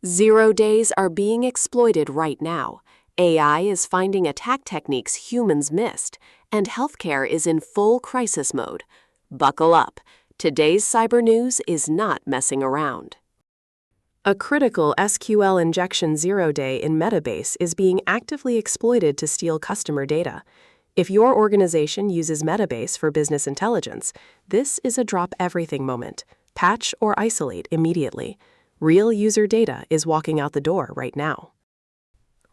0 days are being exploited right now. AI is finding attack techniques humans missed, and healthcare is in full crisis mode. Buckle up. Today's cyber news is not messing around. A critical SQL injection 0-day in Metabase is being actively exploited to steal customer data. If your organization uses Metabase for business intelligence, this is a drop everything moment. Patch or isolate immediately. Real user data is walking out the door right now.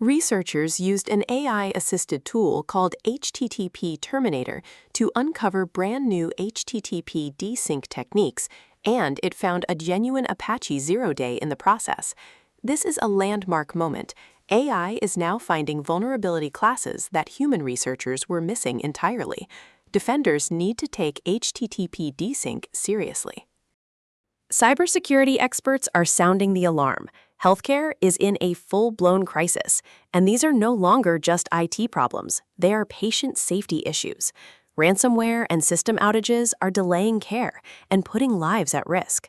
Researchers used an AI-assisted tool called HTTP Terminator to uncover brand new HTTP desync techniques, and it found a genuine Apache 0-day in the process. This is a landmark moment. AI is now finding vulnerability classes that human researchers were missing entirely. Defenders need to take HTTP desync seriously. Cybersecurity experts are sounding the alarm. Healthcare is in a full-blown crisis, and these are no longer just IT problems. They are patient safety issues. Ransomware and system outages are delaying care and putting lives at risk.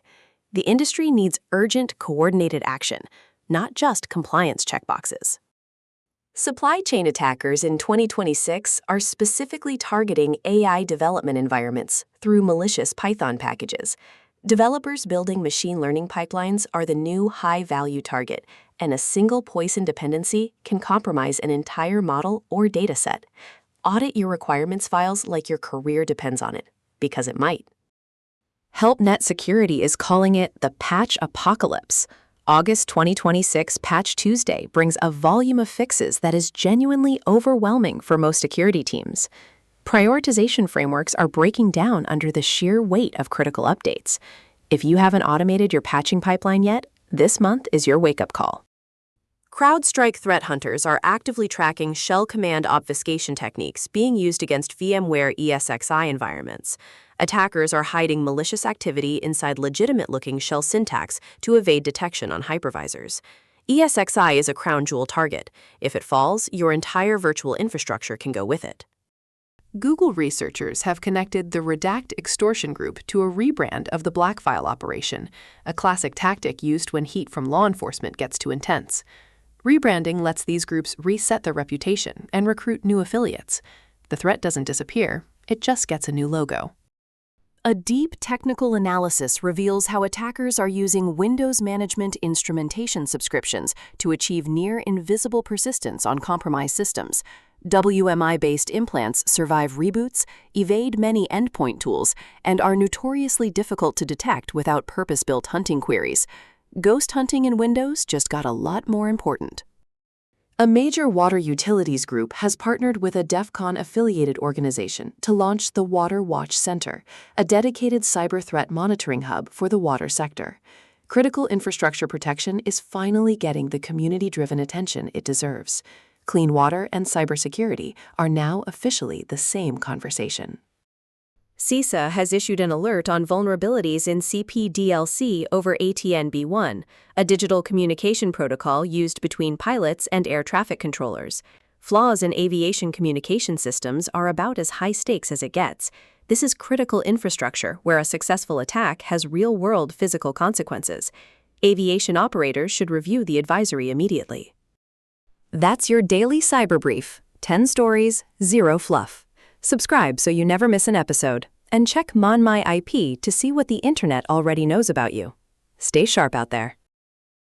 The industry needs urgent, coordinated action, not just compliance checkboxes. Supply chain attackers in 2026 are specifically targeting AI development environments through malicious Python packages. Developers building machine learning pipelines are the new high-value target, and a single poison dependency can compromise an entire model or dataset. Audit your requirements files like your career depends on it, because it might. HelpNet Security is calling it the Patch Apocalypse. August 2026 Patch Tuesday brings a volume of fixes that is genuinely overwhelming for most security teams. Prioritization frameworks are breaking down under the sheer weight of critical updates. If you haven't automated your patching pipeline yet, this month is your wake-up call. CrowdStrike threat hunters are actively tracking shell command obfuscation techniques being used against VMware ESXi environments. Attackers are hiding malicious activity inside legitimate-looking shell syntax to evade detection on hypervisors. ESXi is a crown jewel target. If it falls, your entire virtual infrastructure can go with it. Google researchers have connected the REDACT extortion group to a rebrand of the BLACKFILE operation, a classic tactic used when heat from law enforcement gets too intense. Rebranding lets these groups reset their reputation and recruit new affiliates. The threat doesn't disappear, it just gets a new logo. A deep technical analysis reveals how attackers are using Windows Management Instrumentation subscriptions to achieve near-invisible persistence on compromised systems. WMI-based implants survive reboots, evade many endpoint tools, and are notoriously difficult to detect without purpose-built hunting queries. Ghost hunting in Windows just got a lot more important. A major water utilities group has partnered with a DEF CON-affiliated organization to launch the Water Watch Center, a dedicated cyber threat monitoring hub for the water sector. Critical infrastructure protection is finally getting the community-driven attention it deserves. Clean water and cybersecurity are now officially the same conversation. CISA has issued an alert on vulnerabilities in CPDLC over ATN-B1, a digital communication protocol used between pilots and air traffic controllers. Flaws in aviation communication systems are about as high stakes as it gets. This is critical infrastructure where a successful attack has real-world physical consequences. Aviation operators should review the advisory immediately. That's your daily cyber brief. 10 stories, 0 fluff. Subscribe so you never miss an episode, and check MonMyIP to see what the internet already knows about you. Stay sharp out there.